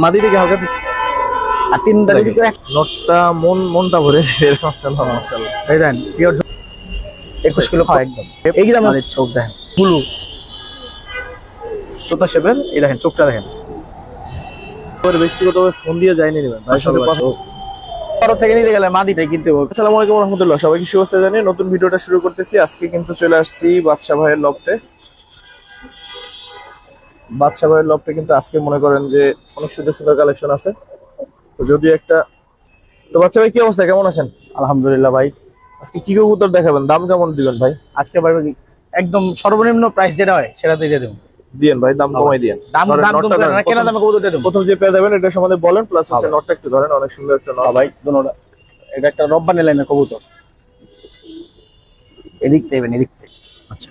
মাদি থেকে হালকা আর 3 তারিখ নটটা মনটা ভরে এরকম একটা নট মাশাআল্লাহ। এই দেন পিওর 21 কিলো খাওয়া একদম। এই কি দামের চোখ দেখেন ব্লু তোতা শেপের, এই দেখেন চোখটা দেখেন। ব্যক্তিগতভাবে ফোন দিয়ে যাইনি নেবেন ভাই সাথে কথা থেকে নিতে গেলে মাদিটাই কিনতে হবে। আসসালামু আলাইকুম রাহমাতুল্লাহ, সবাইকে শুভেচ্ছা জানিয়ে নতুন ভিডিওটা শুরু করতেছি। আজকে কিন্তু চলে আসছি বাদশা ভাইয়ের লফটে। বাদশা ভাইয়ের লফটে কিন্তু আজকে মনে করেন যে অনেক সুন্দর সুন্দর কালেকশন আছে। তো যদিও একটা তো বাদশা ভাই কি অবস্থা, কেমন আছেন? আলহামদুলিল্লাহ ভাই। আজকে কি কবুতর দেখাবেন, দাম কেমন দিবেন ভাই? আজকে ভাই একদম সর্বনিম্ন প্রাইস যেটা হয় সেটাতেই দিয়ে দেবো। দিয়েন ভাই, দাম কমাই দিয়েন। দাম কেনা দামে কবুতর দিয়ে দেবো। প্রথম যে পেয়ে যাবেন এটা সম্বন্ধে বলেন, প্লাস হচ্ছে নটটা একটু ধরেন, অনেক সুন্দর একটা নট ভাই। দুটোটা এটা একটা রব্বানি লাইনের কবুতর, এদিক থেকে এদিক থেকে। আচ্ছা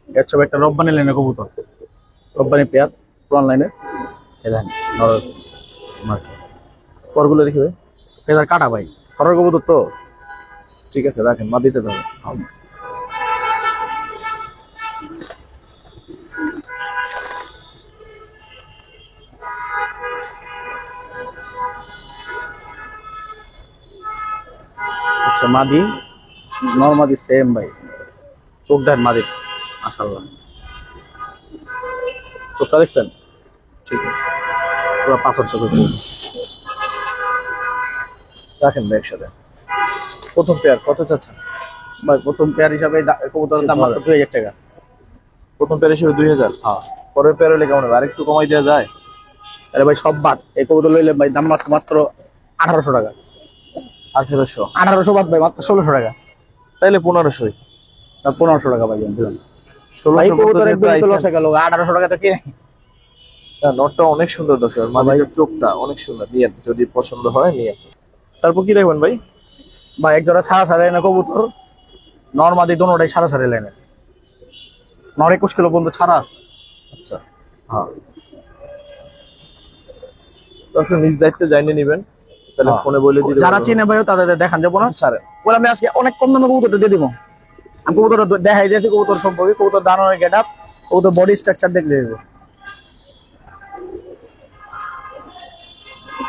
এটা হচ্ছে একটা রব্বানি লাইনের কবুতর, রব্বানি পেয়ার পুরান লাইনের। এই দেখেন নর মার্কে পরগুলো দেখবে পেয়ার কাটা ভাই, খরর কবুতর তো। ঠিক আছে রাখেন, মা দিতে ধরেন। আচ্ছা মাদি নরমাদি সেম ভাই, চোখ দেন মাদি মাশাআল্লাহ, চোখটা দেখছেন? ঠিক আছে পুরো পাথর চোখের রাখেন ভাই একসাথে। প্রথম পেয়ার কত চাচ্ছেন ভাই? প্রথম পেয়ার হিসাবে কবুতরের দাম মাত্র 2000 টাকা। প্রথম পেয়ার হিসেবে 2000? হ্যাঁ। পরের পেয়ার হলে কেমন হবে, আরেকটু কমাই দেওয়া যায়? আরে ভাই সব বাদ, এই কবুতর লইলে ভাই দাম মাত্র 1800 টাকা। 1800 বাদ ভাই, মাত্র 1600 টাকা। তাইলে 1500। 1500 টাকা ভাই দিলাম। 1600 কবুতর একদম লসে গেল, 1800 টাকা তো কিনে। নটটা অনেক সুন্দর দর্শক, মাদিটার চোখটা অনেক সুন্দর, নিয়ে যদি পছন্দ হয় নিয়ে। তারপর কি দেখবেন ভাই? ভাই এক জোড়া ছাড়া ছাড়া এনে কবুতর, নরমাদি দোনোটাই ছাড়া ছাড়া এনে। নর 21 কিলো পর্যন্ত ছাড়া আছে। আচ্ছা হ্যাঁ দর্শক নিজ দায়িত্বে জানিয়ে নেবেন, তাহলে ফোনে বলে দিলে যারা চিনে ভাই তাদের দেখান যাবো না স্যার। বলে আমি আজকে অনেক কম দামে কবুতরটা দিয়ে দিব। আমি কবুতরটা দেখাই দিয়েছি, কবুতর সম্পর্কে, কবুতর দানানোর গেট আপ, কবুতর বডি স্ট্রাকচার দেখলে দেবো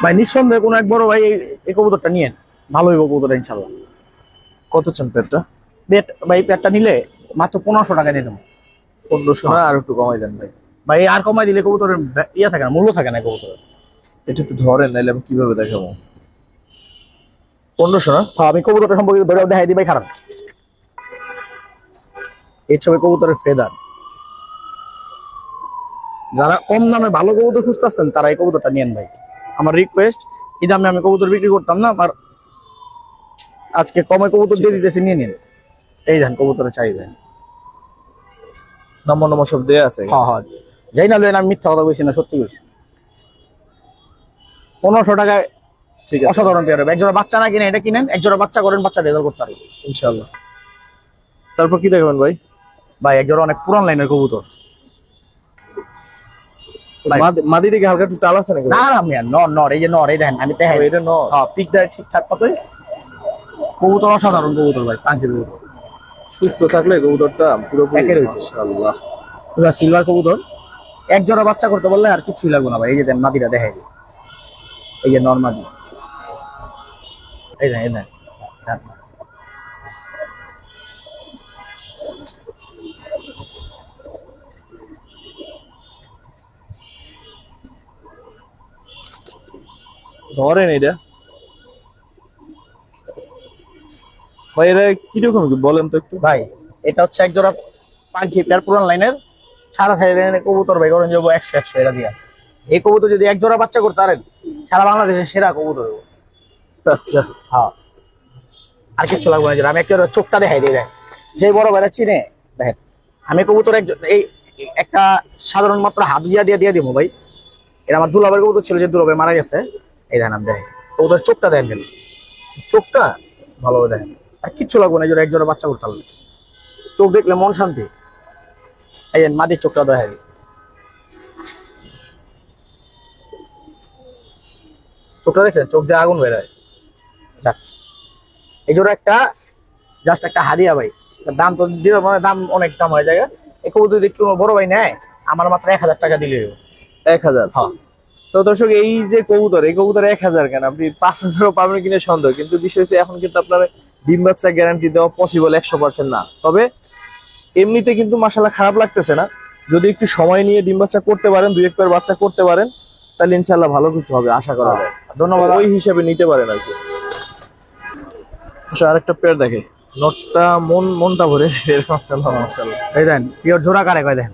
ভাই। নিঃসন্দেহে কোনো এক বড় ভাই এই কবুতরটা নিয়েন, ভালো হইব কবুতরটা ইনশাল্লাহ। কত চান পেয়ারটা? বেট ভাই পেয়ারটা নিলে মাত্র 1500 টাকা দিয়ে দেবো। 1500 না, আর একটু কমাই দেন ভাই। ভাই আর কমাই দিলে কবুতরের ইয়ে থাকে না, মূল্য থাকে না কবুতরের। এটা একটু ধরেন, নাইলে আমি কিভাবে দেখাবো। 1500 না? হ্যাঁ আমি কবুতরটা সম্পর্কে ধরে দেখাই দিই ভাই। খারাপ এই ছবি কবুতরের ফেদার, যারা কম দামে ভালো কবুতর খুঁজতেছেন তারা এই কবুতরটা নিয়েন ভাই। আমার রিকোয়েস্ট, এই দামে আমি কবুতর বিক্রি করতাম না, আমার আজকে কমে কবুতর দিয়ে দিতেছি, নিয়ে নিন। এই দেন কবুতরের চাহিদা, নাম্বার সব দেয়া আছে। হ্যাঁ হ্যাঁ যাই না লইন, আমি মিথ্যা কথা বলছি না, সত্যি বলছি। 1500 টাকায় ঠিক আছে, অসাধারণ পেয়ার হবে। একজোড়া বাচ্চা না কিনে এটা কিনেন, একজোড়া বাচ্চা করেন, বাচ্চা রেজাল্ট করতে পারবে ইনশাআল্লাহ। তারপর কি দেখবেন ভাই? ভাই একজোড়া অনেক পুরান লাইনের কবুতর। মাদি দিকে হালকা একটু টাল আছে নাকি? না না মিয়া, নর নর, এই যে নর, এই দেখেন আমি দেখাই। এটা নর? হ্যাঁ পিক দেয় ঠিকঠাক মতোই। কবুতর অসাধারণ কবুতর ভাই, পাঁচের কবুতর। সুস্থ থাকলে কবুতরটা পুরোপুরি একের মাশাআল্লাহ। পুরো সিলভার কবুতর, এক জোড়া বাচ্চা করতে বললে আর কিছুই লাগবে না ভাই। এই যে দেন মাদিটা দেখাই দিই, এই যে নর মাদি, এই দেন এই দেন। ধরেন এটা ভাই, এরা কিরকম কি বলেন তো একটু? ভাই এটা হচ্ছে এক জোড়া পাখি পেয়ার পুরান লাইনের, সারা সাইডের কবুতর ভাই, করেন যাবো 100 এটা দিয়া। এই কবুতর যদি এক জোড়া বাচ্চা করতে পারেন, সারা বাংলাদেশের সেরা কবুতর। আচ্ছা হ্যাঁ আর কিছু লাগবে না। আমি একটা চোখটা দেখাই দিই, দেখ যে বড় ভাইরা চিনে দেখেন। আমি কবুতর এই একটা সাধারণ মাত্র হাত দিয়ে দিব ভাই। এটা আমার দুলাভাইয়ের কবুতর ছিল, যে দুলাভাই মারা গেছে। এই দেখেন আমি দেখেন কবুতর চোখটা দেখেন, কেন চোখটা ভালোভাবে দেখেন, আর কিচ্ছু লাগবে না। এক জোড়া বাচ্চা করতে পারলে চোখ দেখলে মন শান্তি। এই মাদির চোখটা দেখাই দিই, চোখটা দেখছেন? চোখ দিয়ে আগুন বেরোয়। যাক এই জোড়া একটা জাস্ট একটা হাদিয়া ভাই। দাম তো দিবে মানে দাম অনেক দাম হয়ে যায়। এই কবুতর যদি একটু বড় ভাই নেয়, আমার মাত্র 1000 টাকা দিলে 1000? হ্যাঁ তো দর্শক, এই যে কবুতর, এই কবুতর 1000 কেন, আপনি 5000ও পাবেন কিনা সন্দেহ, কিন্তু বিষয় হচ্ছে এখন কিন্তু আপনার ডিম বাচ্চা গ্যারান্টি দেওয়া পসিবল 100% না। তবে এমনিতে কিন্তু মাশাআল্লাহ খারাপ লাগতেছে না। যদি একটু সময় নিয়ে ডিম বাচ্চা করতে পারেন, 2-1 পেয়ার বাচ্চা করতে পারেন, তাহলে ইনশাআল্লাহ ভালো কিছু হবে আশা করা যায়। ধন্যবাদ। ওই হিসাবে নিতে পারেন আর কি। আচ্ছা, আরেকটা পেয়ার দেখে, নটটা মনটা ভরে এরকম একটা নর মাশাআল্লাহ। এই দেন পিওর জোড়া কারে কয় দেখেন,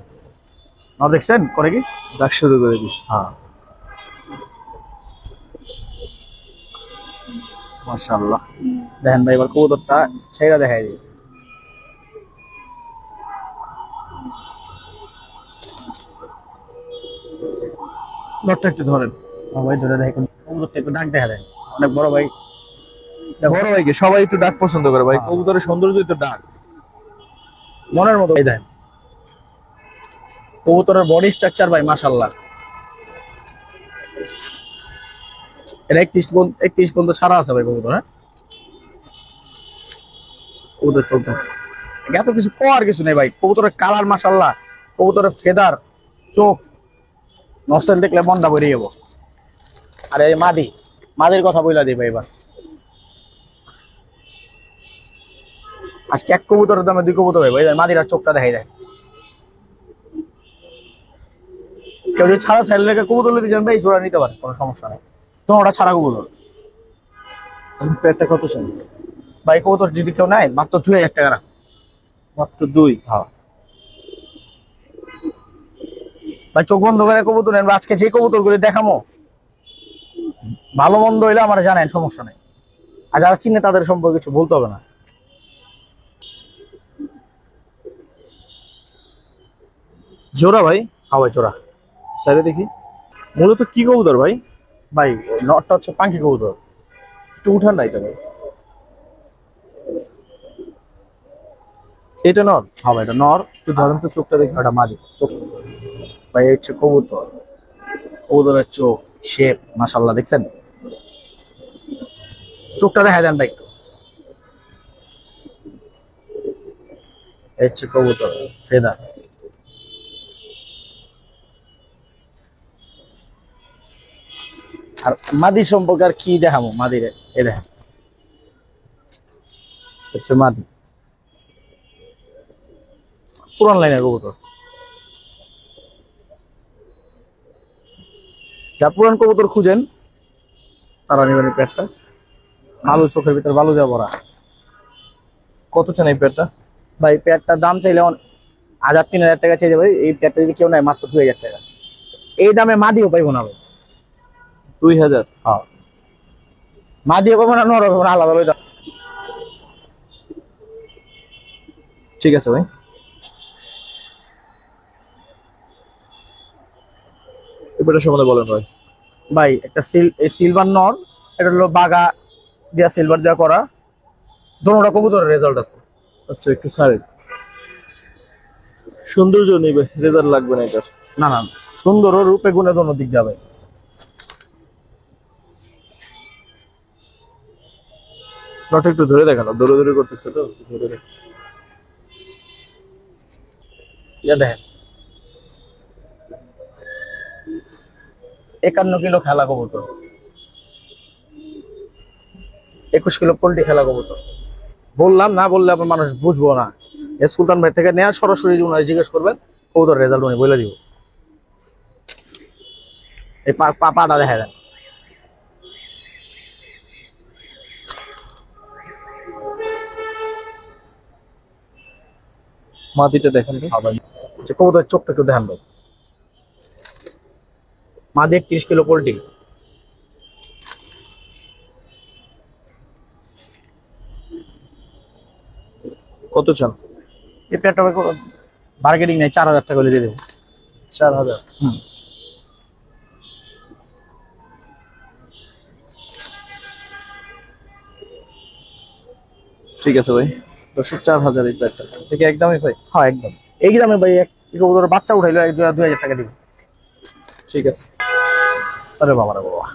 নর দেখছেন করে কি ডাক শুরু করে দিছে। হ্যাঁ মাশাআল্লাহ। দেখেন ভাই, এবার কবুতরটা সেইটা দেখাই দিই। নটটা একটু ধরেন। ভাই ধরে দেখেন, কবুতরটা একটু ডাক দেখা দেন, অনেক বড় ভাই। বড় ভাইকে সবাই একটু ডাক পছন্দ করে ভাই, হ্যাঁ। কবুতরের সৌন্দর্য তো ডাক। মনের মতো। এই দেখেন কবুতরের বডি স্ট্রাকচার ভাই মাশাআল্লাহ। এটা 31 পর্যন্ত ছাড়া আছে ভাই কবুতর। হ্যাঁ কবুতর চলতে এত কিছু করার কিছু নেই ভাই। কবুতরের কালার মাশাআল্লাহ, কবুতরের ফেদার, চোখ, নসেল দেখলে মনটা ভরে যাবো। আর এই মাদির কথা বইলা দিই ভাই এবার। আজকে এক কবুতরের দামে 2 কবুতর ভাই। মাদির আর চোখটা দেখাই দেয়। কেউ যদি ছাড়া ছাড়লে লেগে কবুতর নিতে চান ভাই, জোড়া নিতে পারে, কোনো সমস্যা নেই। তো ওটা ছাড়া কবুতর পেয়ারটা কত চান ভাই, কবুতর যদি কেউ নেয় মাত্র 2000 টাকা। মাত্র 2? হ্যাঁ ভাই, চোখ বন্ধ করে কবুতর নেন। আজকে যে কবুতর গুলি দেখামো ভালো মন্দ হইলে আমার জানেন, সমস্যা নেই। আর যারা চিনে তাদের সম্পর্কে কিছু বলতে হবে না। জোড়া ভাই? হ্যাঁ ভাই জোড়া। সাইডে দেখি, মূলত কি কবুতর ভাই? ভাই নটটা হচ্ছে পাখি কবুতর। একটু উঠান নাই তো ভাই, এটা নর? হ্যাঁ ভাই এটা নর। একটু ধরেন তো চোখটা দেখি। এটা মাদি চোখ। ভাই এই হচ্ছে কবুতর, কবুতরের চোখ শেপ মাশাআল্লাহ দেখছেন। চোখটা দেখা দেন ভাই একটু। এই হচ্ছে কবুতর ফেদার। আর মাদি সম্পর্কে আর কি দেখাবো, মাদিরে এই দেখেন হচ্ছে মাদি, পুরান লাইনের কবুতর। যা পুরান কবুতর খুঁজেন তারা নেবেন এই পেটটা। ভালো চোখের ভিতরে ভালো দেওয়া ভরা। কত চান এই পেয়ারটা? ভাই পেটটার দাম চাইলে 1000-3000 টাকা চাই ভাই। এই পেটটা যদি কেউ নেয় মাত্র 2000 টাকা। এই দামে মাদিও পাইবো না ভাই। 2000? হ্যাঁ মাদিও পাবো না, নর পাবো না, আলাদা আলাদা। ঠিক আছে ভাই। এবারে সম্বন্ধে বলেন ভাই। ভাই একটা সিলভার নর, এটা হলো বাগা দিয়া সিলভার দেওয়া করা। দোনোটা কবুতরের রেজাল্ট আছে। আচ্ছা, একটু ছাড়েন, সৌন্দর্য নিবে, রেজাল্ট লাগবে না এটার। না না, সুন্দর ও রূপে গুণে দোনো দিক যাবে। নটা একটু ধরে দেখানো, দৌড়াদৌড়ি করতেছে তো, ধরে দেখ। ইয়া দেখেন 51 কিলো খেলা কবুতর, 21 কিলো পোল্ট্রি খেলা কবুতর। বললাম না, বললে আপনার মানুষ বুঝবো না। সুলতান ভাই থেকে নেওয়া, সরাসরি উনি জিজ্ঞেস করবেন, কবুতর রেজাল্ট উনি বলে দিব। এই পাটা দেখা দেন। মাটিটা দেখেন তো। কবুতরের চোখটা একটু দেখান ভাই। মাদি 31 কিলো পোল্ট্রি। কত চান? এই পেটটা বার্গেটিং নেই, 4000 টাকা করে দিয়ে দেবো। 4000? হুম ঠিক আছে ভাই, দর্শক 4000 এই প্যাডটা থেকে একদমই ভাই। হ্যাঁ একদম এই দামে ভাই। এক কবুতরের বাচ্চা উঠাইলো 2000 টাকা দিব। ঠিক আছে। আরে বাবা রে বাবা।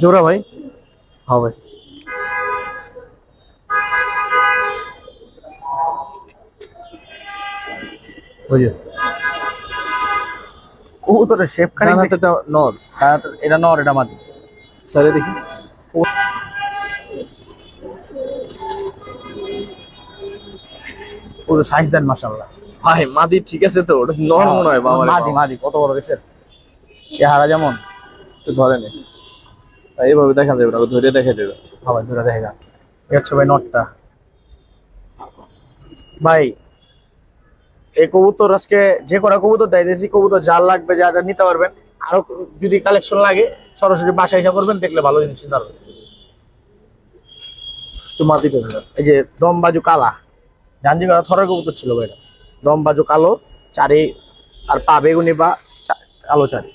জোড়া ভাই? হ্যাঁ ভাই ওই যে কবুতরের শেপ খালি ডান হাতেরটা নর, এটা নর, এটা মাদি। সাইডে দেখি। পুরো সাইজ দেন মাশাআল্লাহ। ভাই মাদি ঠিক আছে তো, ওটা নর মনে হয় বাবা। মাদি মাদি কত বড় দেখছেন, চেহারা যেমন। একটু ধরে নে, এইভাবে দেখা যাবে না, ধরে দেখা যাবে। ভাই ধরে দেখে যান, এই হচ্ছে ভাই নটটা। ভাই এই কবুতর আজকে যে কটা কবুতর দেয় দেশি কবুতর, যার লাগবে যারা নিতে পারবেন। আরো যদি কালেকশন লাগে সরাসরি বাসায় এসে করবেন, দেখলে ভালো জিনিস নিতে পারবেন। একটু মাদিটা ধরে। এই যে দম বাজু কালা, জানজি কালা থরের কবুতর ছিল ভাই এটা। দম বাজু কালো চারি, আর পা বেগুনি বা কালো চারি।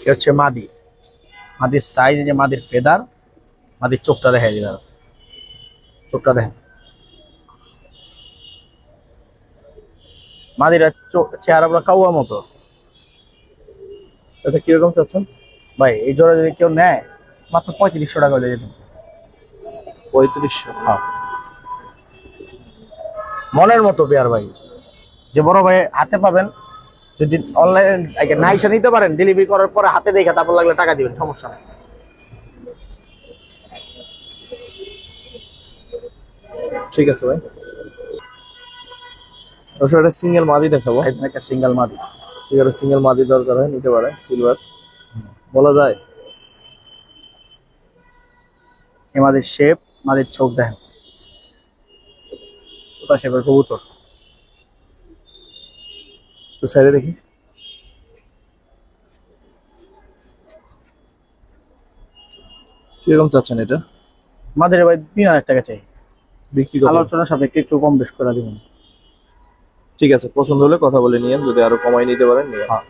এ হচ্ছে মাদি। মাদির সাইজ, যে মাদির ফেদার, মাদির চোখটা দেখাই দিবে, চোখটা দেখেন। মাদিরা চেহারা পুরো কাউয়া মতো। এটা কিরকম চাচ্ছেন ভাই এই জোড়া যদি কেউ নেয় মাত্র 3500 টাকা হয়ে যেত। 3500? হ্যাঁ, মনের মতো পেয়ার ভাই, যে বড় ভাই হাতে পাবেন। যদি অনলাইনে নাইসা নিতে পারেন, ডেলিভারি করার পরে হাতে দেখে তারপর লাগলে টাকা দিবেন, সমস্যা নেই। ঠিক আছে ভাই। অবশ্য এটা সিঙ্গেল মাদি দেখাবো। একদম একটা সিঙ্গেল মাদি। এখানে সিঙ্গেল মাদি দরকার হয়, নিতে পারে। সিলভার বলা যায়। এই মাদির শেপ, মাদির চোখ দেখেন, ওটা শেপের কবুতর। তো সাইডে দেখি। কিরকম চাচ্ছেন এটা? মাদির ভাই 3000 টাকা চাই, বিক্রি কত? আলোচনা সাপেক্ষে একটু কম বেশ করে দিবেন। ঠিক আছে, পছন্দ হলে কথা বলে নিয়েন, যদি আরো কমাই নিতে পারেন নিয়ে। হ্যাঁ,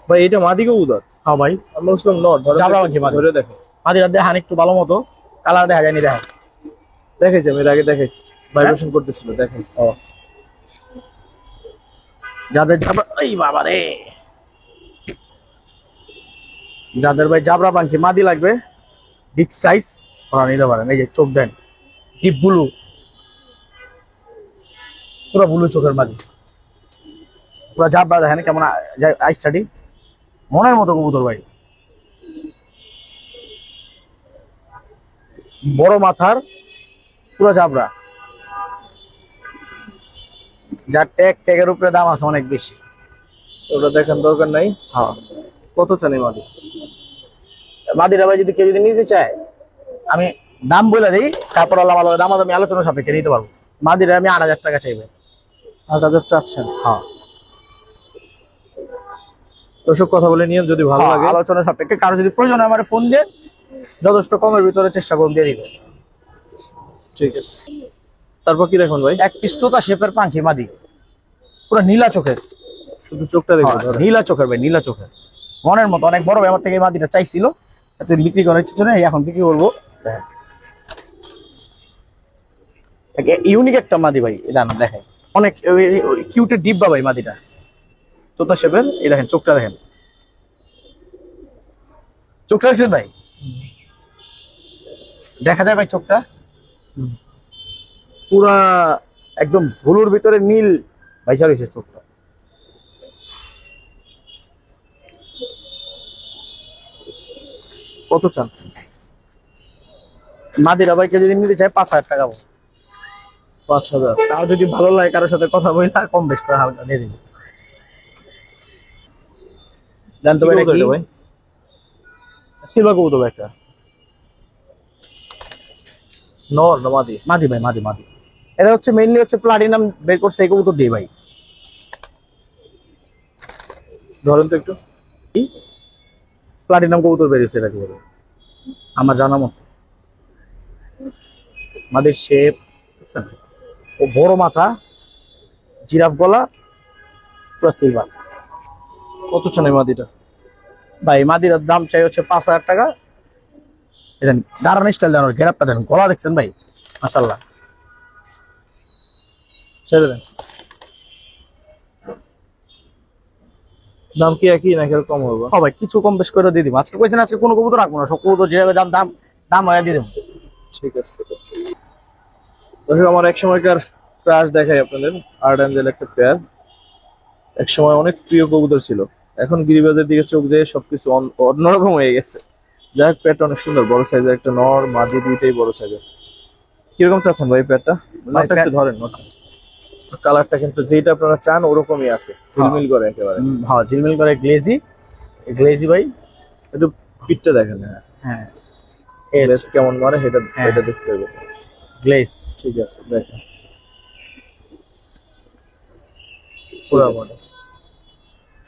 ভাই এটা মাদি কবুতর? হ্যাঁ ভাই, আমরা বুঝলাম নর। জাবরা পাখি মাদি। ধরে দেখো। মাদিরা দেখান একটু ভালো মতো, কালার দেখা যায়নি, দেখেন। দেখাইছি আমি এর আগে, দেখাইছি, ভাইব্রেশন করতেছিল, দেখাইছি। ও যাদের জাবরা, এই বাবা রে, যাদের ভাই জাবরা পাখি মাদি লাগবে বিগ সাইজ, ওরা নিতে পারেন। এই যে চোখ দেন, ডিপ ব্লু, পুরো ব্লু চোখের মাদি, পুরো জাবরা দেখেন কেমন আইস স্টাডি, মনের মতো কবুতর ভাই। বড় মাথার, পুরো জাবরা, যার ট্যাগের উপরে দাম আছে অনেক বেশি। ওটা দেখার দরকার নাই। হ্যাঁ, কত চান এই মাদি? মাদিরা ভাই যদি কেউ যদি নিতে চায়, আমি দাম বলে দিই, তারপর দাম আমি আলোচনা সাপেক্ষে নিতে পারবো। মাদিরা আমি 8000 টাকা চাইবে। 8000 চাচ্ছেন? হ্যাঁ, দর্শক কথা বলে নিয়েন, যদি ভালো লাগে। আলোচনা সাপেক্ষে কারো যদি প্রয়োজন হয় আমার ফোন দিয়ে যথেষ্ট কমের ভিতরে চেষ্টা করুন দিয়ে দিবে। ঠিক আছে, তারপর কি দেখুন ভাই? এক পিস তোতা শেপের পাখি মাদি, পুরো নীলা চোখের। শুধু চোখটা দেখুন। নীলা চোখের ভাই, নীলা চোখের, মনের মতো। অনেক বড় ভাই আমার থেকে এই মাদিটা চাইছিল, এত বিক্রি করার ইচ্ছে নেই, এখন বিক্রি করবো। ইউনিক একটা মাদি ভাই, এটা না দেখেন, অনেক কিউটের ডিব্বা ভাই মাদিটা, তোতা শেপের। এই দেখেন চোখটা দেখেন, চোখটা দেখছেন ভাই, দেখা যায় ভাই চোখটা পুরা একদম হলুর ভিতরে নীল ভাইসা রয়েছে চোখটা। কত চান? মাদিরা ভাইকে যদি নিতে চায় 5000 টাকা, 5000? তাও যদি ভালো লাগে কারোর সাথে কথা বলি না, কম বেশ করে হালকা দিয়ে দিবি। জানতে পারি কি ভাই? সিলভার কবুতর একটা, নর না মাদি? মাদি ভাই, মাদি মাদি। এটা হচ্ছে মেইনলি হচ্ছে প্লাটিনাম বের করছে এই কবুতর দিয়ে ভাই। ধরেন তো একটু। প্লাটিনাম কবুতর বেরিয়েছে এটা দিয়ে আমার জানা মতো। মাদির শেপ ও বড় মাথা, জিরাফ গলা, পুরো সিলভার। কত চান এই মাদিটা? ভাই মাদির দাম চাই হচ্ছে 5000 টাকা। এটা দাঁড়ানো স্টাইল দেন, ঘেরাপটা দেন, গলা দেখছেন ভাই মাশাআল্লাহ। ছেড়ে দেন। দাম কি একই নাকি আর কম হবে? হ্যাঁ ভাই, কিছু কম বেশ করে দিয়ে দিব। আজকে কইছেন আজকে কোনো কবুতর রাখবো না, সব কবুতর যে দাম দাম দাম হয়ে দিয়ে দেবো। ঠিক আছে দর্শক, আমার এক সময়কার ক্রাশ দেখাই আপনাদের। আর্ট অ্যাঞ্জেল একটা পেয়ার, এক সময় অনেক প্রিয় কবুতর ছিল, এখন গিরিবাজের দিকে চোখ দিয়ে সবকিছু অন্যরকম হয়ে গেছে। যাই হোক, পেয়ারটা অনেক সুন্দর, বড় সাইজের একটা নর, মাদি দুইটাই বড় সাইজের। কিরকম চাচ্ছেন ভাই পেয়ারটা? ভাই, নটটা একটু ধরেন, নটটা কালারটা কিন্তু যেটা আপনারা চান ওরকমই আছে, ঝিলমিল করে একেবারে। হ্যাঁ, ঝিলমিল করে গ্লেজি, গ্লেজি ভাই। একটু পিঠটা দেখেন, হ্যাঁ হ্যাঁ, লেস কেমন মানে সেটা হ্যাঁ। এটা দেখতে হবে। গ্লেজ ঠিক আছে দেখেন, পুরো ঠিক আছে।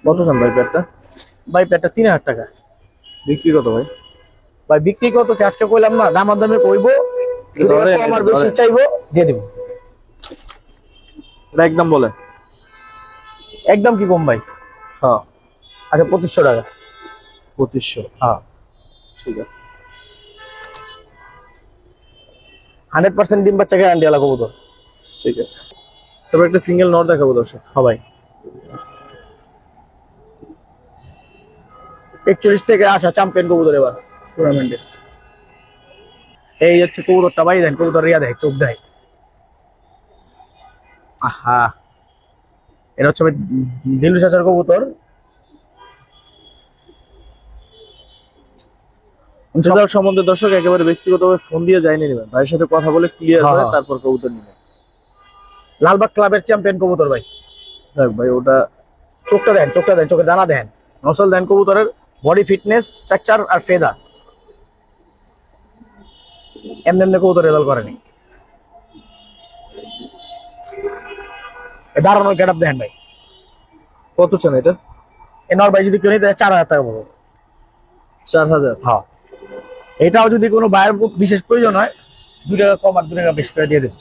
কত চান ভাই পেয়ারটা? ভাই, পেটটা 3000 টাকা। বিক্রি কত ভাই? ভাই বিক্রি কত কি আজকে কইলাম না, দামাদামি কইবো, ধরেন, আমার একটু বেশি ধরেন। চাইবো দিয়ে দেবো। এটা একদম বলে। একদম কি কম ভাই? হ্যাঁ, আচ্ছা 2500 টাকা। 2500। হ্যাঁ, ঠিক আছে। 100% ডিম বাচ্চা গ্যারান্টি আলা কবুতর। ঠিক আছে, তবে একটা সিঙ্গেল নর দেখাবো দর্শক। হ্যাঁ ভাই, 41 থেকে আসা চ্যাম্পিয়ন কবুতর এবার টুর্নামেন্টে। এই হচ্ছে কবুতরটা ভাই, দেন কবুতর রিয়া দেয়, চোখ দেয়। আহা, এটা হচ্ছে ভাই দিলু চাচার কবুতর। সেটার সম্বন্ধে দর্শক একেবারে ব্যক্তিগতভাবে ফোন দিয়ে যাইনি নেবেন, ভাইয়ের সাথে কথা বলে ক্লিয়ার হ্যাঁ, হয় হ্যাঁ। তারপর কবুতর নেবেন। লালবাগ ক্লাবের চ্যাম্পিয়ন কবুতর ভাই। দেখ ভাই, ওটা চোখটা দেন, চোখটা দেন, চোখের দানা দেন, নসল দেন কবুতরের, বডি ফিটনেস, স্ট্রাকচার আর ফেদার এমনি এমনি কবুতর রেজাল্ট করেনি। দাঁড়ানোর গেট আপ দেন ভাই। কত চান এটা? এনার ভাই যদি কেউ নিতে 4000 টাকা পড়বে। 4000? হ্যাঁ, এটাও যদি কোনো ভাইয়ের বিশেষ প্রয়োজন হয় 2 টাকা কম আর 2 টাকা বেশি করে দিয়ে দেবো।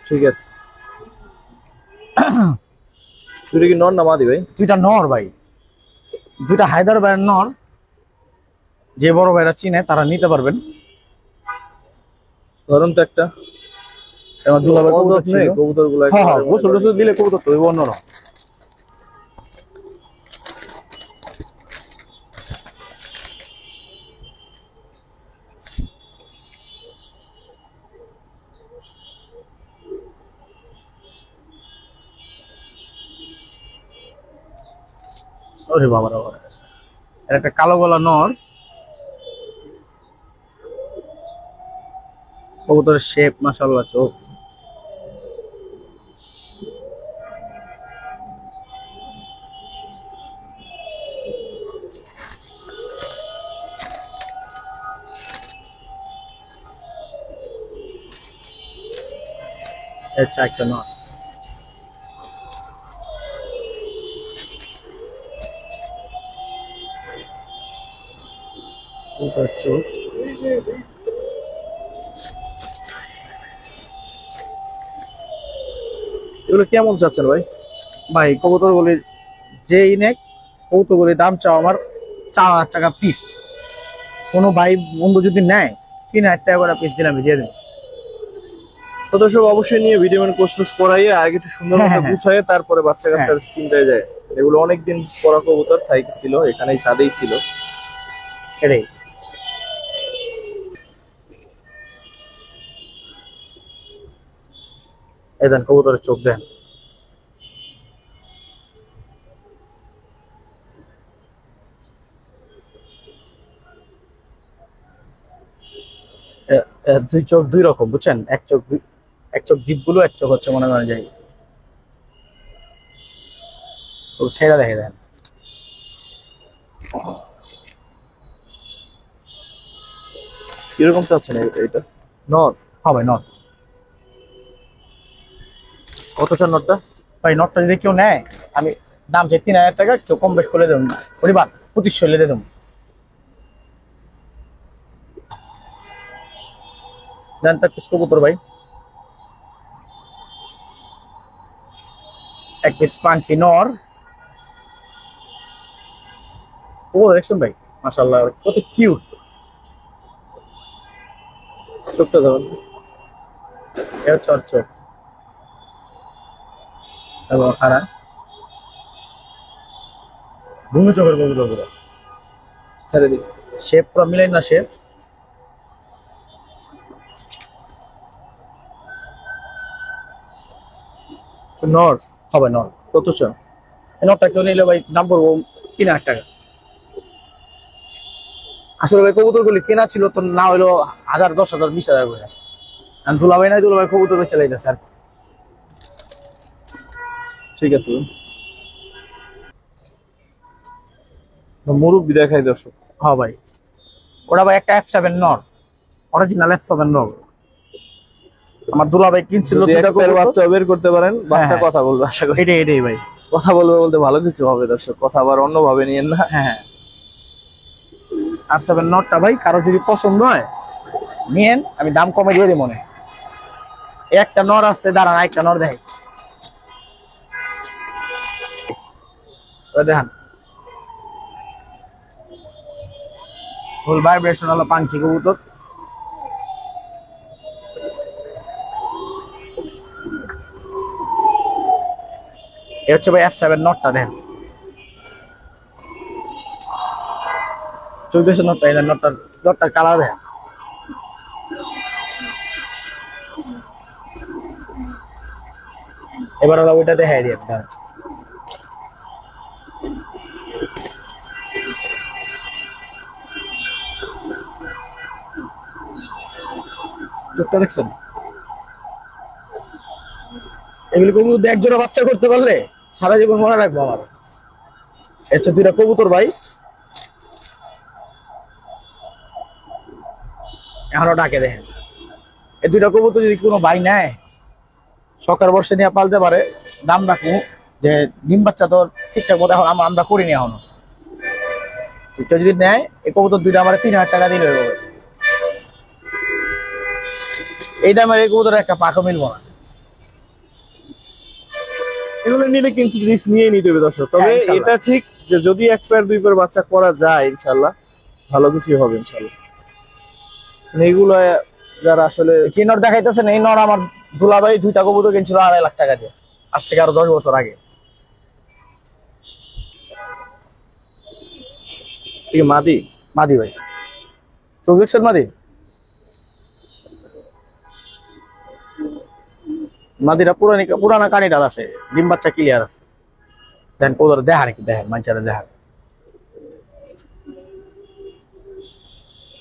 ঠিক আছে। তুই কি নর না মাদি ভাই? দুইটা নর ভাই, দুইটা হায়দার ভাইয়ের নর, যে বড় ভাইরা চিনে তারা নিতে পারবেন। ধরুন তো একটা। আমার দুলাভাই কবুতর অযত্নে ছিল। কবুতরগুলো হ্যাঁ, হ্যাঁ, একেবারে গোসল টোসল দিলে কবুতর তো অন্যরকম। ওরে বাবা রে বাবা, এর একটা কালো গলা নর, কবুতরের শেপ মাশাআল্লাহ, চোখ। আচ্ছা, একটা নর। কবুতরের চোখ। এগুলো কেমন চাচ্ছেন ভাই? ভাই কবুতর গুলি যেই নেক, কবুতর গুলির দাম চাও আমার 4000 টাকা পিস। কোনো ভাই বন্ধু যদি নেয় 3000 টাকা করে পিস দিলে আমি দিয়ে দেবো। তো দর্শক অবশ্যই নিয়ে ভিডিও কোর্স করাইয়ে আর কিছু সুন্দর হ্যাঁ, মতো হ্যাঁ, হ্যাঁ। গুছাইয়ে তারপরে বাচ্চা কাচ্চা চিন্তায় যায়। এগুলো অনেকদিন পরা কবুতর, তাই ছিল এখানেই ছাদেই ছিল। এটাই। এই দেন কবুতরের চোখ দেন। দুই চোখ দুই রকম, বুঝছেন? এক চোখ ডিপ গুলো, এক চোখ হচ্ছে মনে করেন যাই ছেড়া দেখে দেন। কিরকম চাচ্ছেন এটা? নর? হবে নট। কত চান নরটা? ভাই নটটা যদি কেউ নেয়, আমি দাম চাই 3000 টাকা, কেউ কম বেশ করে দেবেন না, পরিবার 2500 লেদে দেবো। দেন তার পিস কবুতর ভাই, এক পিস পাঙ্কি নর। ও দেখছেন ভাই, মাশাআল্লাহ কত কিউট। চোখটা ধরুন। এ হচ্ছে ওর চোখ এবং খারাপ। ভূমি চোখের কবুতর গুলো ছেড়ে দিই। শেপ পুরো মিলাই না শেপ। নর হবে নর। কত চান? এই নরটা কেউ নিলে ভাই দাম পড়বো 3,000 টাকা। আসলে ভাই কবুতর গুলি কেনা ছিল তো না হইলো 1,000, 10,000, 20,000 করে। দুলাভাই নাই, দুলাভাই কবুতর বেচে লাইতেছে আর কি। ঠিক আছে মুরব্বি দেখাই দর্শক। হ্যাঁ ভাই, ওটা ভাই একটা F7 নর, অরিজিনাল F7 নর। আমার দুলাভাই কিনছিল যদি দুইটা একটা কবুতর। বাচ্চা বের করতে পারেন, বাচ্চা হ্যাঁ। কথা বলবে আশা করি। এটাই ভাই। কথা বলবে বলতে ভালো কিছু হবে দর্শক, কথা আবার অন্য ভাবে নিয়েন না। হ্যাঁ F7 নটটা ভাই কারো যদি পছন্দ হয় নিয়েন, আমি দাম কমে দিয়ে দিই মনে। একটা নর আছে, দাঁড়ান একটা নর দেখাই। দেখান ফুল ভাইব্রেশন হলো পাঙ্কি কবুতর। এ হচ্ছে ভাই F7 নটটা, দেখেন 1400 নটটা। এই নটটার কালার দেখেন। এবার হলো ওইটা দেখাই দিই একটা। চোখটা দেখছেন? এগুলি কবুতর এক জোড়া বাচ্চা করতে পারলে সারা জীবন মনে রাখবো আমার। হচ্ছে দুইটা কবুতর ভাই, এখনো ডাকে দেখেন। এই দুইটা কবুতর যদি কোনো ভাই নেয়, শখের বর্ষে নিয়ে পালতে পারে, দাম রাখবো। যে ডিম বাচ্চা তো ঠিকঠাক মতো এখন আমরা করিনি এখনো। কেউ যদি নেয় এই কবুতর দুইটা আমার 3,000 টাকা দিলে হবে। এই দামের এই কবুতর একটা পাখা মিলবো না। এগুলো নিলে কিন্তু রিস্ক নিয়ে নিতে হবে দর্শক। তবে হ্যাঁ, ইনশাল্লাহ। এটা ঠিক যে যদি এক পেয়ার দুই পেয়ার বাচ্চা করা যায় ইনশাল্লাহ ভালো কিছুই হবে ইনশাল্লাহ। এগুলো যারা আসলে যে নর দেখাইতেছেন এই নর আমার দুলাভাই দুইটা কবুতর কিনছিল 2.5 লাখ টাকা দিয়ে, আজ থেকে আরো 10 বছর আগে। মাদি মাদি ভাই, 24 মাদি। মাদিরা পুরানা কানি ডাল আছে, ডিম বাচ্চা ক্লিয়ার আছে। দেন কবুতর দেখা নাকি, দেখেন মাঞ্চারে দেখা।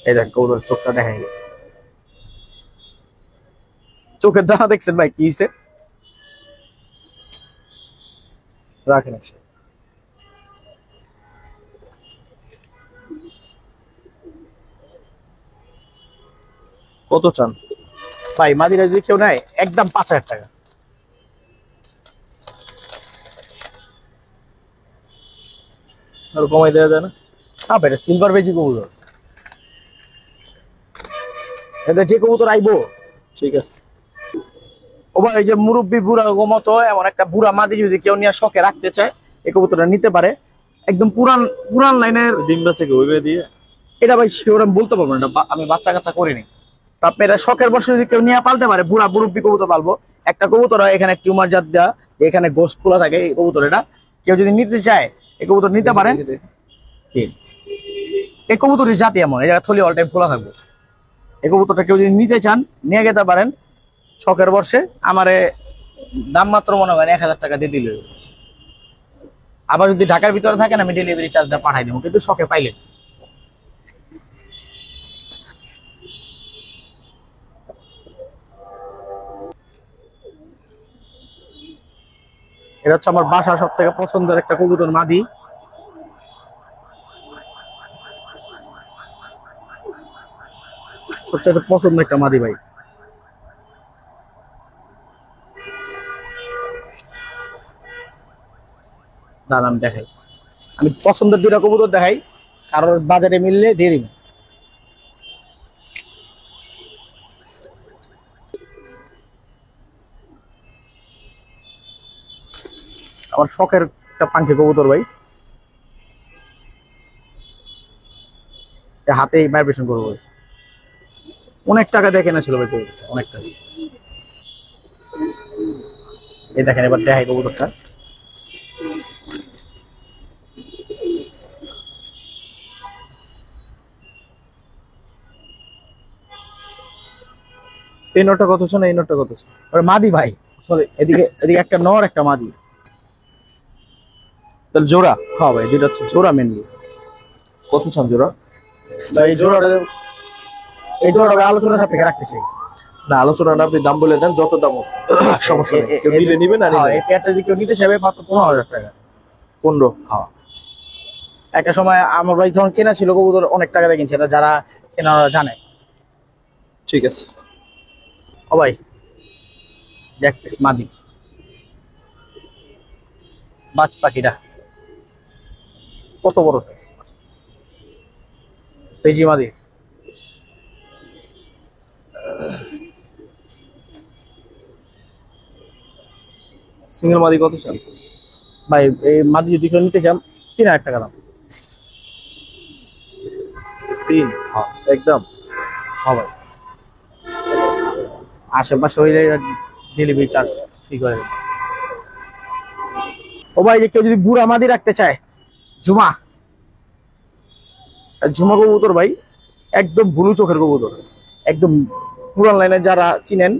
এই দেখ কবুতর চোখটা দেখাই, চোখের দানা দেখছেন ভাই কি হয়েছে? রাখেন কত চান ভাই। মাদিরা যদি কেউ নেয় একদম 5,000 টাকা। আর কমাই দেওয়া যায় না? হ্যাঁ ভাই, সিলভার বেজি কবুতর, এদের যে কবুতর আইবো। ঠিক আছে। ও ভাই, এই যে মুরব্বী বুড়া মতো এমন একটা বুড়া মাদি যদি কেউ নিয়ে শখে রাখতে চায়, এই কবুতরটা নিতে পারে। একদম পুরান পুরান লাইনের। ডিম বাচ্চা কি ওইভাবে দিয়ে? এটা ভাই শিওর আমি বলতে পারবো না, এটা আমি বাচ্চা কাচ্চা করিনি। তারপরে এটা শখের বসে যদি কেউ নিয়ে পালতে পারে, বুড়া মুরব্বী কবুতর পালবো। একটা কবুতর হয় এখানে টিউমার জাত দেওয়া, এখানে গোস্ত খোলা থাকে এই কবুতর। এটা কেউ যদি নিতে চায় এই কবুতর নিতে পারেন। কি এই কবুতরের জাতি এমন, এই জায়গায় থলি অল টাইম খোলা থাকবে। এই কবুতরটা কেউ যদি নিতে চান নিয়ে যেতে পারেন শখের বর্ষে। আমারে দাম মাত্র মনে করেন 1,000 টাকা দিয়ে দিলে। আবার যদি ঢাকার ভিতরে থাকেন আমি ডেলিভারি চার্জটা পাঠাই দেবো, কিন্তু শখে পাইলেন। এটা হচ্ছে আমার বাসার সব থেকে পছন্দের একটা কবুতর মাদি। সবচেয়ে পছন্দ একটা মাদি ভাই। দাঁড়ান দেখাই, আমি পছন্দের দুইটা কবুতর দেখাই, কারোর বাজারে মিললে দিয়ে দিব। আমার শখের একটা পাঙ্খি কবুতর ভাই, হাতে ভাইব্রেশন করবো। অনেক টাকা দিয়ে কেনা ছিল ভাই কবুতরটা, অনেক টাকা। এই দেখেন এবার দেখাই কবুতরটা। এই নটটা কত চান, এই নটটা কত চান? ওর মাদি ভাই, সরি এদিকে এদিকে একটা নর একটা মাদি। তাহলে জোড়া? হ্যাঁ ভাই দুইটা হচ্ছে জোড়া মেনলি। কত চান জোড়া? ভাই এই জোড়াটা ভাই আলোচনা সাপেক্ষে রাখতেছি। না আলোচনা না, আপনি দাম বলে দেন, যত দাম হোক সমস্যা নেই। কেউ নিলে নিবে না হ্যাঁ, নিলে এই পেয়ারটা যদি কেউ নিতে চাইবে মাত্র 15,000 টাকা। 15? হ্যাঁ, একটা সময় আমার ভাই যখন কেনা ছিল কবুতর অনেক টাকা দিয়ে কিনছে, এটা যারা চেনারা জানে। ঠিক আছে। ও ভাই দেখ পিস মাদি বাজ পাখিটা কত বড় সাইজ, পেজি মাদি। সিঙ্গেল মাদি কত চান? ভাই এই মাদি যদি কেউ নিতে চান 3,000 টাকা দাম। 3? হ্যাঁ একদম? হ্যাঁ ভাই, আশেপাশে হইলে ডেলিভারি চার্জ ফ্রি করে দেবে। ও ভাই যে কেউ যদি বুড়া মাদি রাখতে চায়, ঝুমা ঝুমা কবুতর ভাই, একদম ব্লু চোখের কবুতর, একদম পুরান লাইনে যারা চিনেন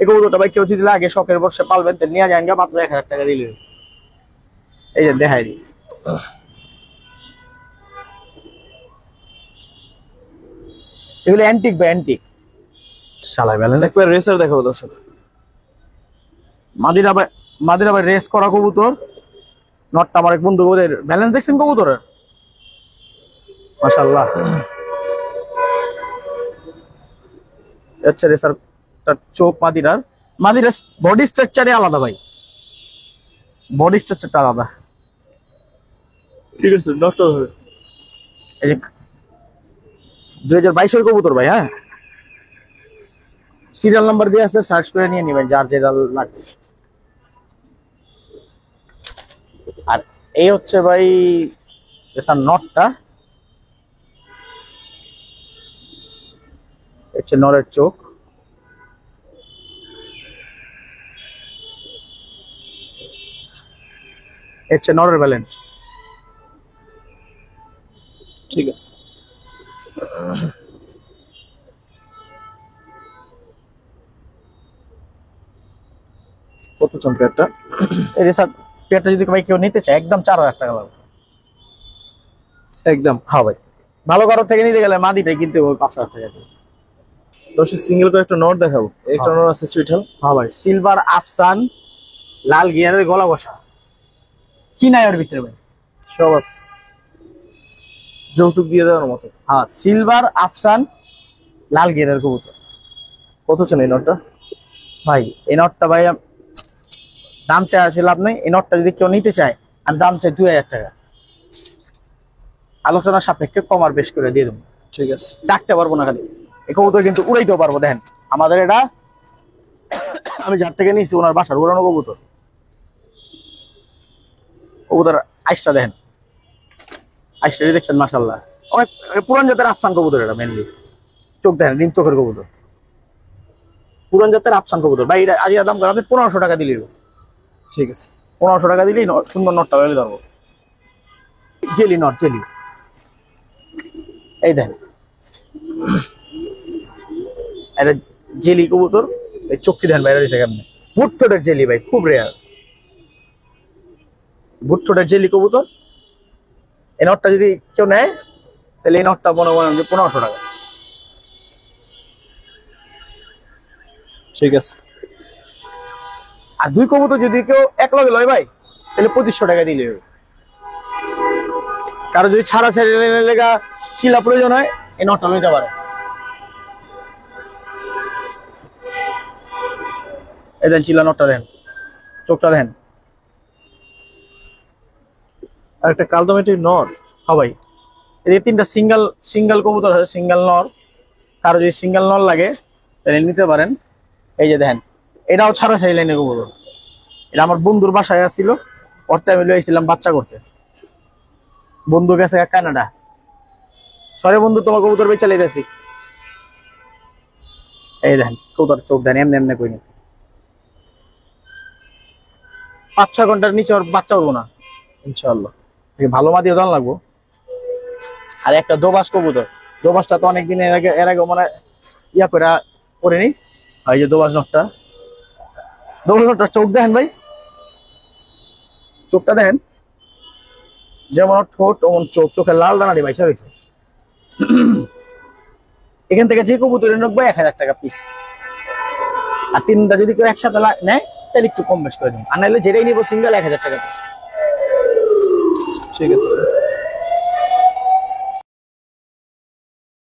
এই কবুতরটা ভাই, কেউ যদি লাগে শখের বর্ষে পালবেন তো নিয়ে যান, মাত্র 1,000 টাকা দিলে। এই যে দেখাই দিই, এগুলো অ্যান্টিক ভাই, অ্যান্টিক শালাই ব্যালেন্স। একবার রেসার দেখাবো দর্শক। মাদিরা ভাই রেস করা কবুতর, নটটা আমার এক বন্ধু কবুতর ব্যালেন্স দেখছেন কবুতরের, মাশাআল্লাহ। আচ্ছা রেসার চোখ মাদিরার, মাদিরার বডি স্ট্রাকচারে আলাদা ভাই, বডি স্ট্রাকচারটা আলাদা। ঠিক আছে, নটটা ধরে। এই যে 2022-এর কবুতর ভাই, হ্যাঁ সিরিয়াল নাম্বার দিয়ে আছে, সার্চ করে নিয়ে নেবেন যার যেটা লাগবে। আর এই হচ্ছে ভাই রেসার নটটা, হচ্ছে নরের চোখ, হচ্ছে নরের ব্যালেন্স। ঠিক আছে। কত চান পেয়ারটা? এই রেসার পেয়ারটা যদি ভাই কেউ নিতে চায় একদম 4,000 টাকা লাগবে। একদম? হ্যাঁ ভাই, ভালো কারোর থেকে নিতে গেলে মাদিটাই কিনতে হবে 5,000 টাকা দিয়ে। দর্শক সিঙ্গেল করে একটা নট দেখাবো। একটা নট আছে চুইঠাল। হ্যাঁ ভাই, সিলভার আফসান, লাল গিয়ারের গলা বসা, কি নাই ওর ভিতরে ভাই, সব আছে, যৌতুক দিয়ে দেওয়ার মতো। হ্যাঁ সিলভার আফসান লাল গিয়ারের কবুতর। কত চান এই নটটা? ভাই এই নটটা ভাই দাম চাই আসলে লাভ নেই, এই নটটা যদি কেউ নিতে চায় আমি দাম চাই 2,000 টাকা, আলোচনা সাপেক্ষে কম আর বেশ করে দিয়ে দেবো। ঠিক আছে। ডাকতে পারবো না খালি, এই কবুতর কিন্তু উড়াইতেও পারবো। দেখেন আমাদের এটা আমি যার থেকে নিয়েছি ওনার বাসার উড়ানো কবুতর, কবুতর আইসটা দেখেন, আইসটা দেখছেন মাশাআল্লাহ, অনেক পুরান জাতের আফসান কবুতর এটা মেনলি। চোখ দেখেন ডিম চোখের কবুতর, পুরান জাতের আফসান কবুতর ভাই। এটা আজ দাম করে আপনি 1,500 টাকা দিলেই, ঠিক আছে। 1,500 টাকা দিলেই সুন্দর নটটা হয়ে ধরবো। জেলি নট, জেলি এই দেখেন, এটা জেলি কবুতর, এই চোখটি দেখেন বাইরে রয়েছে কেমন, বুট ঠোঁটের জেলি ভাই, খুব রেয়ার বুট ঠোঁটের জেলি কবুতর। এই নটটা যদি কেউ নেয় তাহলে এই নটটা মনে করেন যে 1,500 টাকা। ঠিক আছে। আর দুই কবুতর যদি কেউ এক লগে লয় ভাই তাহলে 2,500 টাকা দিলে হবে। কারো যদি ছাড়া ছেড়ে লেগা চিলা প্রয়োজন হয় এই নটটা নিতে পারে। এই দেন চিলা নটটা দেন, চোখটা দেন। আর একটা কালদমেটিক নট। হ্যাঁ ভাই, এই তিনটা সিঙ্গেল কবুতর আছে, সিঙ্গেল নর। কারো যদি সিঙ্গেল নর লাগে তাহলে নিতে পারেন। এই যে দেখেন এটাও ছাড়া ছাড়ি লাইনে কবুতর, এটা আমার বন্ধুর বাসায় আসছিল, ওরতে আমি লইছিলাম বাচ্চা করতে। বন্ধু গেছে কানাডা, সরে বন্ধু তোমার কবুতর বেচা লাইতেছি। এই দেখেন কবুতর চোখ দেন, এমনি এমনি কইনি 5-6 ঘন্টার নিচে ওর বাচ্চা উঠবো না ইনশাআল্লাহ। ভালো মাদিও দান লাগবো। আর একটা দোবাস কবুতর, দোবাসটা তো অনেকদিন এর আগে মানে ইয়া করে করিনি, এই যে দোবাজ নটটা, দোবাজ নটটার চোখ দেখেন ভাই, চোখটা দেখেন, যেমন ওর ঠোঁট ওমন চোখ, চোখের লাল দানা দিয়ে বাইসা রয়েছে। এখান থেকে যে কবুতরের নোক ভাই 1000 টাকা পিস। আর তিনটা যদি কেউ একসাথে নেয় তাহলে একটু কম বেশ করে দিন, আর নাহলে যেটাই নিবো সিঙ্গেল 1000 টাকা পিস। ঠিক আছে।